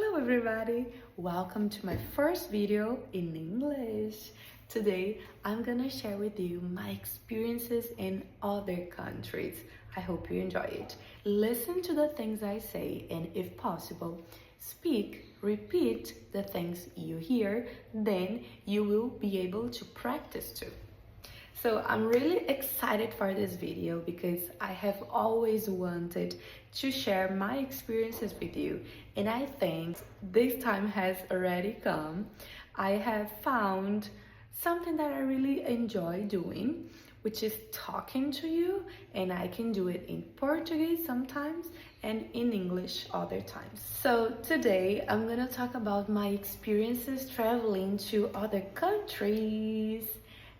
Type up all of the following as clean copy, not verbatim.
Hello everybody, welcome to my first video in English. Today I'm gonna share with you my experiences in other countries. I hope you enjoy it. Listen to the things I say and if possible, repeat the things you hear, then you will be able to practice too. So I'm really excited for this video because I have always wanted to share my experiences with you, and I think this time has already come. I have found something that I really enjoy doing, which is talking to you, and I can do it in Portuguese sometimes and in English other times. So today I'm gonna talk about my experiences traveling to other countries.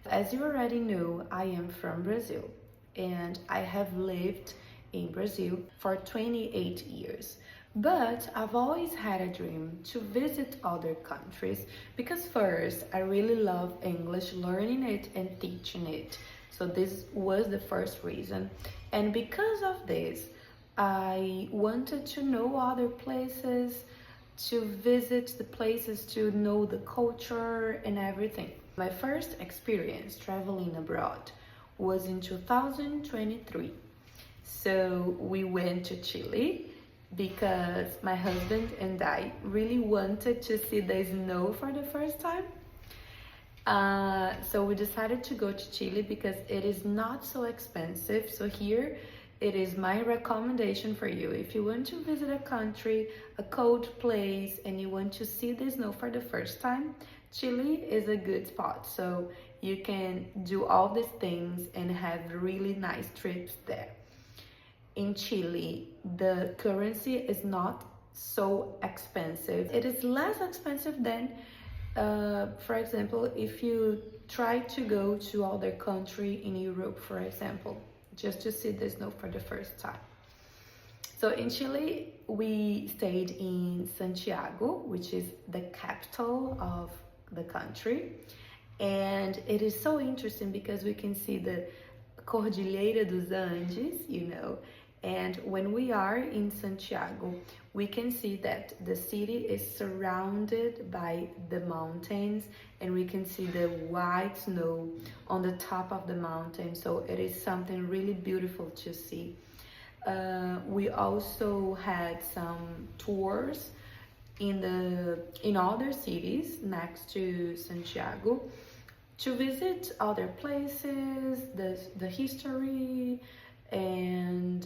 As you already know, I am from Brazil and I have lived in Brazil for 28 years. But I've always had a dream to visit other countries because first, I really love English, learning it and teaching it. So this was the first reason. And because of this, I wanted to know other places, to visit the places, to know the culture and everything. My first experience traveling abroad was in 2023. So we went to Chile because my husband and I really wanted to see the snow for the first time. So we decided to go to Chile because it is not so expensive. So here it is my recommendation for you. If you want to visit a country, a cold place, and you want to see the snow for the first time, Chile is a good spot. So you can do all these things and have really nice trips there. In Chile, the currency is not so expensive. It is less expensive than, for example, if you try to go to other country in Europe, for example, just to see the snow for the first time. So in Chile, we stayed in Santiago, which is the capital of the country. And it is so interesting because we can see the Cordillera dos Andes, and when we are in Santiago, we can see that the city is surrounded by the mountains and we can see the white snow on the top of the mountain. So it is something really beautiful to see. We also had some tours in other cities next to Santiago to visit other places, the history, and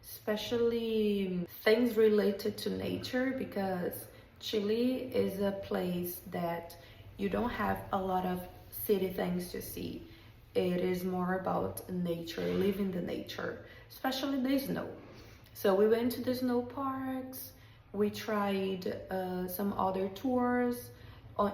especially things related to nature, because Chile is a place that you don't have a lot of city things to see. It is more about nature, living the nature, especially the snow. So we went to the snow parks, we tried some other tours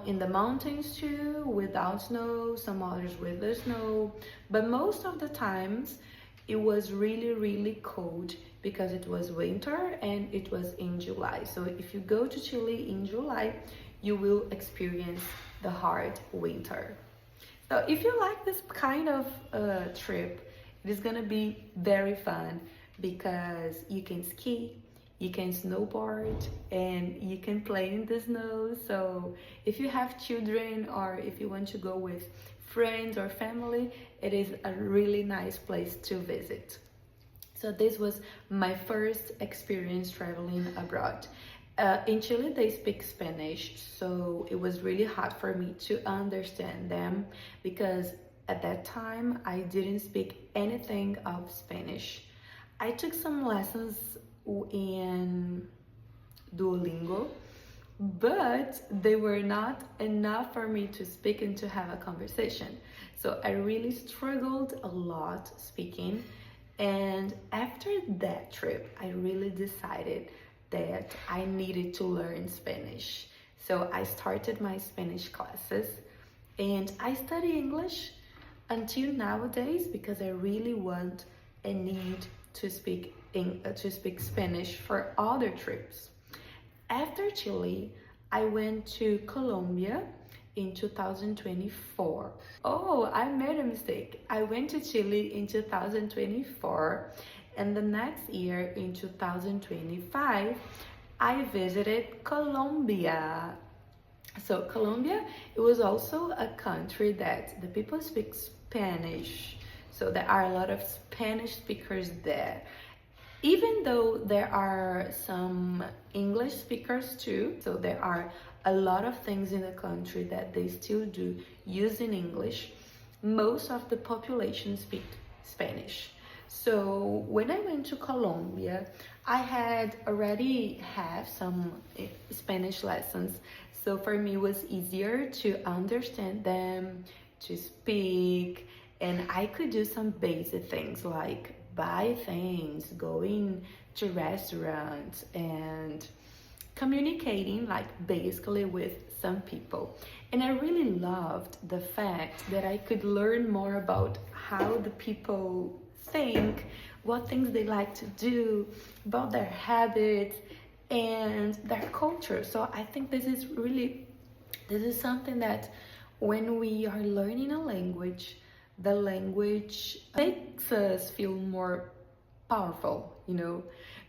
in the mountains too, without snow, some others with the snow, but most of the times it was really cold because it was winter and it was in July. So if you go to Chile in July, you will experience the hard winter. So if you like this kind of trip, it is gonna be very fun because you can ski, you can snowboard, and you can play in the snow. So if you have children or if you want to go with friends or family, it is a really nice place to visit. So this was my first experience traveling abroad. In Chile, they speak Spanish, so it was really hard for me to understand them because at that time I didn't speak anything of Spanish. I took some lessons in Duolingo, but they were not enough for me to speak and to have a conversation. So I really struggled a lot speaking, and after that trip I really decided that I needed to learn Spanish. So I started my Spanish classes and I study English until nowadays because I really want and need to speak Spanish for other trips. After Chile, I went to Colombia in 2024. Oh, I made a mistake. I went to Chile in 2024, and the next year in 2025, I visited Colombia. So Colombia, it was also a country that the people speak Spanish. So there are a lot of Spanish speakers there. Even though there are some English speakers too, so there are a lot of things in the country that they still do using English, most of the population speak Spanish. So when I went to Colombia, I had already have some Spanish lessons. So for me, it was easier to understand them, to speak, and I could do some basic things like buy things, going to restaurants, and communicating like basically with some people. And I really loved the fact that I could learn more about how the people think, what things they like to do, about their habits and their culture. So I think this is something that when we are learning a language, the language makes us feel more powerful,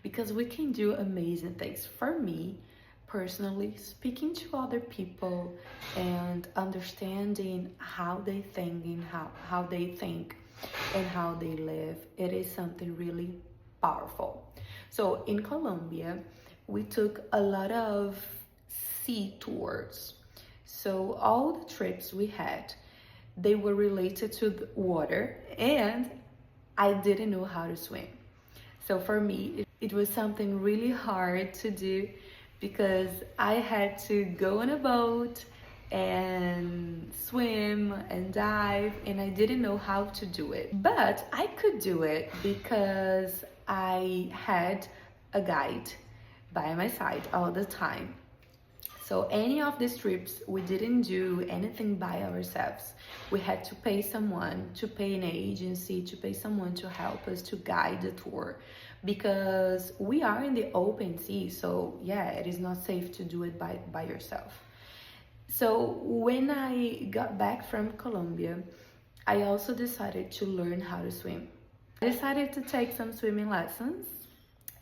because we can do amazing things. For me, personally, speaking to other people and understanding how they think and how they think and how they live, it is something really powerful. So in Colombia, we took a lot of sea tours. So all the trips we had, they were related to the water, and I didn't know how to swim. So for me, it was something really hard to do because I had to go on a boat and swim and dive, and I didn't know how to do it. But I could do it because I had a guide by my side all the time. So any of these trips, we didn't do anything by ourselves. We had to pay someone, to pay an agency, to pay someone to help us to guide the tour, because we are in the open sea. So yeah, it is not safe to do it by yourself. So when I got back from Colombia, I also decided to learn how to swim. I decided to take some swimming lessons,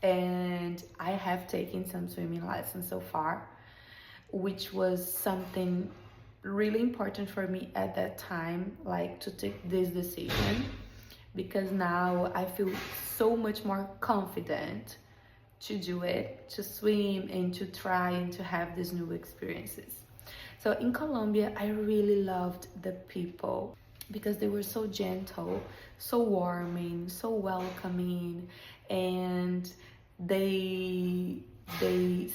and I have taken some swimming lessons so far, which was something really important for me at that time, like to take this decision, because now I feel so much more confident to do it, to swim and to try and to have these new experiences. So in Colombia, I really loved the people because they were so gentle, so warming, so welcoming, and they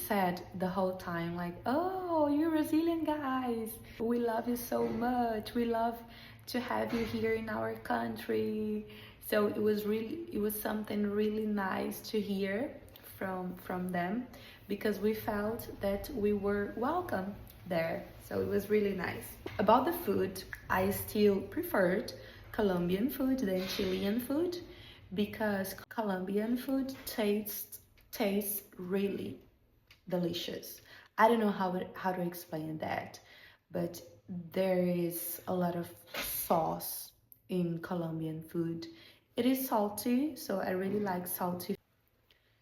said the whole time like, oh, you Brazilian guys, we love you so much, we love to have you here in our country. So it was something really nice to hear from them, because we felt that we were welcome there. So it was really nice. About the food, I still preferred Colombian food than Chilean food, because Colombian food tastes really delicious. I don't know how to explain that, but there is a lot of sauce in Colombian food. It is salty, so I really like salty.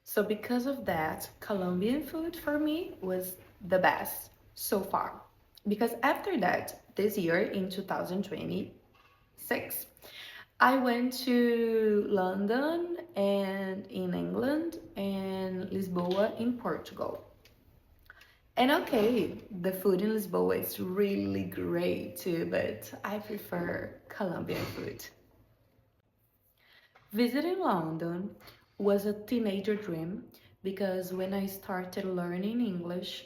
So because of that, Colombian food for me was the best so far. Because after that, this year in 2026, I went to London and in England and Lisboa in Portugal. And okay, the food in Lisboa is really great too, but I prefer Colombian food. Visiting London was a teenager dream, because when I started learning English,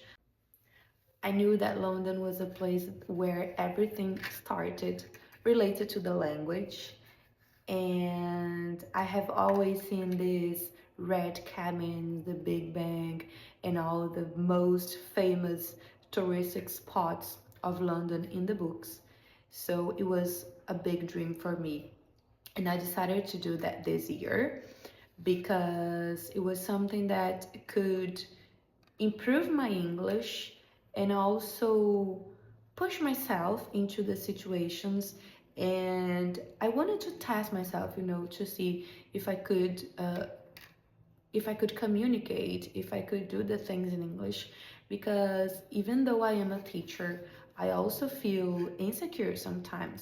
I knew that London was a place where everything started related to the language. And I have always seen these red cabins, the Big Bang, and all the most famous touristic spots of London in the books. So it was a big dream for me. And I decided to do that this year because it was something that could improve my English and also push myself into the situations. And I wanted to test myself, to see if I could if I could communicate, if I could do the things in English, because even though I am a teacher, I also feel insecure sometimes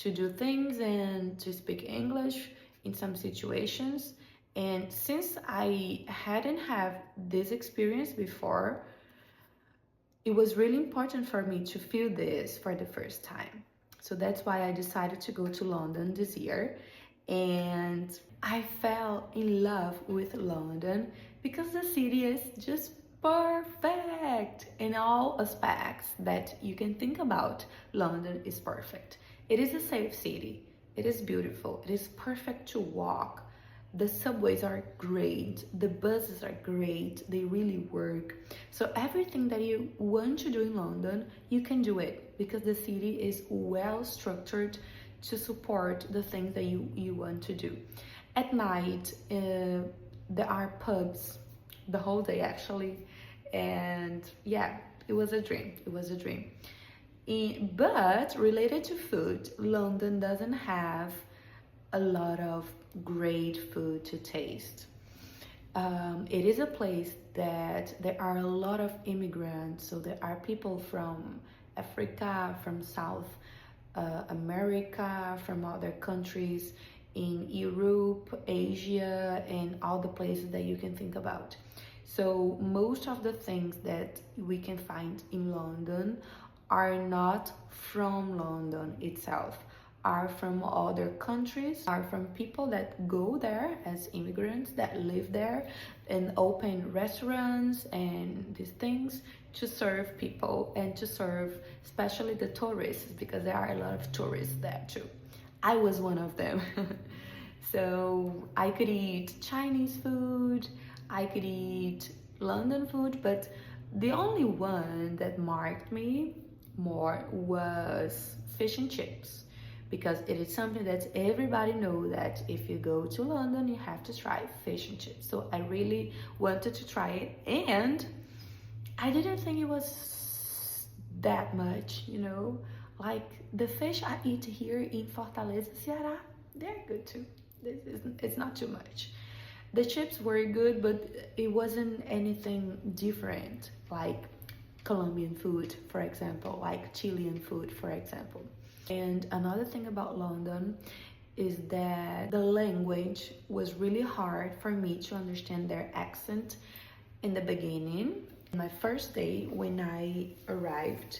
to do things and to speak English in some situations. And since I hadn't had this experience before, it was really important for me to feel this for the first time. So that's why I decided to go to London this year. And I fell in love with London because the city is just perfect in all aspects that you can think about. London is perfect. It is a safe city. It is beautiful. It is perfect to walk. The subways are great. The buses are great. They really work. So everything that you want to do in London, you can do it because the city is well structured to support the things that you want to do. At night, there are pubs the whole day actually. And yeah, it was a dream. It was a dream. But related to food, London doesn't have a lot of great food to taste. It is a place that there are a lot of immigrants, so there are people from Africa, from South America, from other countries in Europe, Asia, and all the places that you can think about. So most of the things that we can find in London are not from London itself, are from other countries, are from people that go there as immigrants that live there and open restaurants and these things to serve people and to serve especially the tourists, because there are a lot of tourists there too. I was one of them. So I could eat Chinese food, I could eat London food, but the only one that marked me more was fish and chips, because it is something that everybody knows that if you go to London, you have to try fish and chips. So I really wanted to try it, and I didn't think it was that much, you know, like the fish I eat here in Fortaleza, Ceará, they're good too. It's not too much. The chips were good, but it wasn't anything different, like Colombian food, for example, like Chilean food, for example. And another thing about London is that the language was really hard for me to understand their accent in the beginning. My first day when I arrived,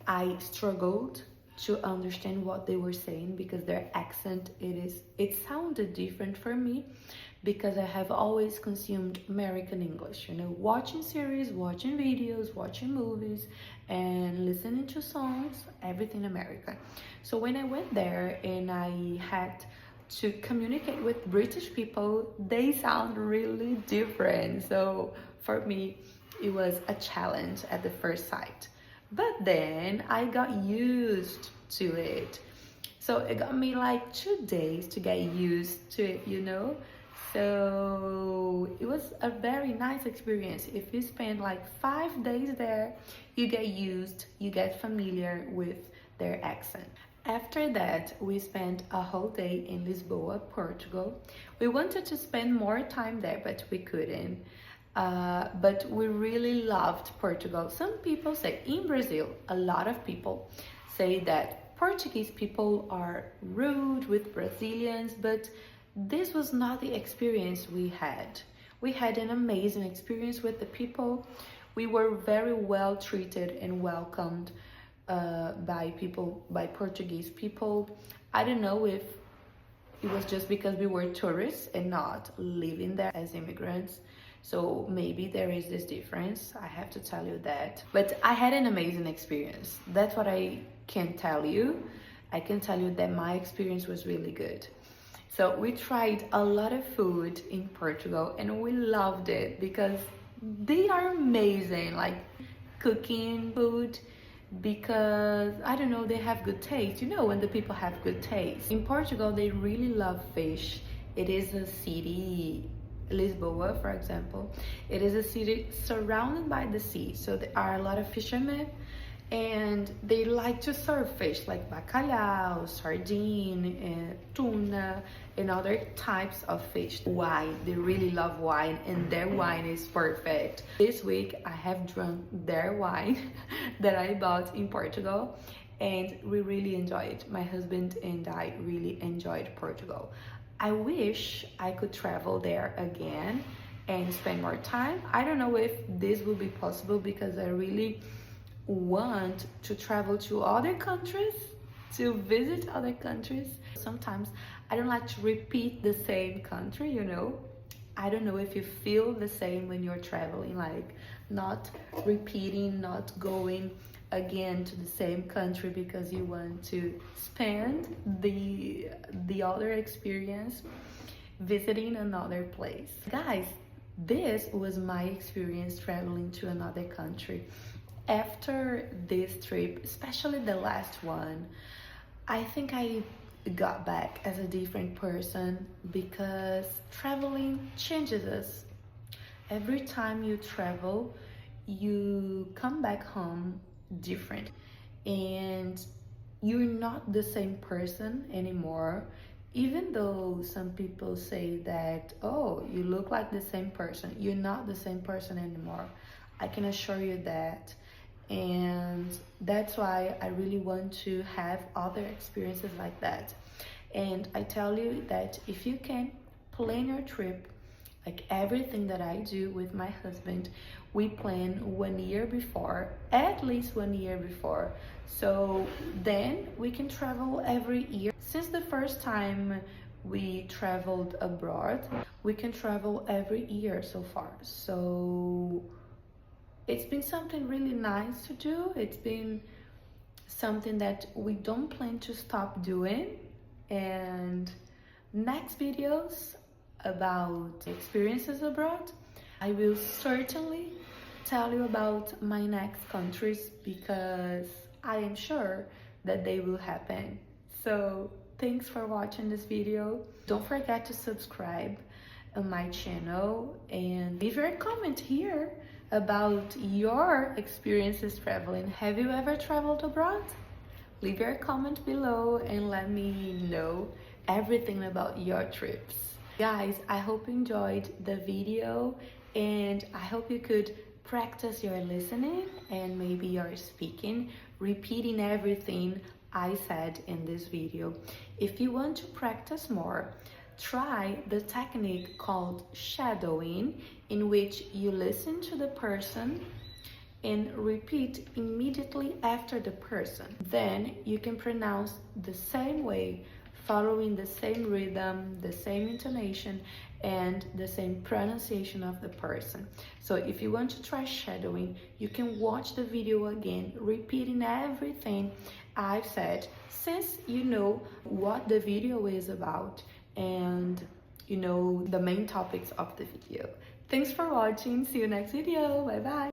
I struggled to understand what they were saying because their accent, it sounded different for me, because I have always consumed American English, you know, watching series, watching videos, watching movies, and listening to songs, everything American. So when I went there and I had to communicate with British people, they sound really different. So for me, it was a challenge at the first sight. But then I got used to it. So it got me like 2 days to get used to it, you know? So it was a very nice experience. If you spend like 5 days there, you get used, you get familiar with their accent. After that, we spent a whole day in Lisboa, Portugal. We wanted to spend more time there, but we couldn't. But we really loved Portugal. Some people say in Brazil, a lot of people say that Portuguese people are rude with Brazilians, but this was not the experience we had. We had an amazing experience with the people. We were very well treated and welcomed by Portuguese people. I don't know if it was just because we were tourists and not living there as immigrants. So maybe there is this difference, I have to tell you that. But I had an amazing experience. That's what I can tell you. I can tell you that my experience was really good. So we tried a lot of food in Portugal and we loved it because they are amazing, like cooking food, because I don't know, they have good taste. You know, when the people have good taste. In Portugal, they really love fish. It is a city, Lisboa, for example. It is a city surrounded by the sea. So there are a lot of fishermen and they like to serve fish like bacalhau, sardine, tuna, and other types of fish. Wine, they really love wine, and their wine is perfect. This week I have drunk their wine that I bought in Portugal, and we really enjoyed. My husband and I really enjoyed Portugal. I wish I could travel there again and spend more time. I don't know if this will be possible because I really want to travel to other countries, to visit other countries. Sometimes I don't like to repeat the same country, you know. I don't know if you feel the same when you're traveling, like not repeating, not going again to the same country because you want to spend the other experience visiting another place. Guys, this was my experience traveling to another country. After this trip, especially the last one, I think I got back as a different person because traveling changes us. Every time you travel, you come back home different, and you're not the same person anymore. Even though some people say that, oh, you look like the same person, you're not the same person anymore. I can assure you that. And that's why I really want to have other experiences like that. And I tell you that if you can plan your trip, like everything that I do with my husband, we plan 1 year before, at least 1 year before. So then we can travel every year. Since the first time we traveled abroad, we can travel every year so far. So it's been something really nice to do. It's been something that we don't plan to stop doing. And next videos about experiences abroad, I will certainly tell you about my next countries because I am sure that they will happen. So thanks for watching this video. Don't forget to subscribe on my channel and leave your comment here about your experiences traveling. Have you ever traveled abroad? Leave your comment below and let me know everything about your trips. Guys, I hope you enjoyed the video and I hope you could practice your listening and maybe your speaking, repeating everything I said in this video. If you want to practice more, try the technique called shadowing, in which you listen to the person and repeat immediately after the person. Then you can pronounce the same way, following the same rhythm, the same intonation, and the same pronunciation of the person. So if you want to try shadowing, you can watch the video again, repeating everything I've said, since you know what the video is about and you know the main topics of the video. Thanks for watching. See you next video. Bye bye.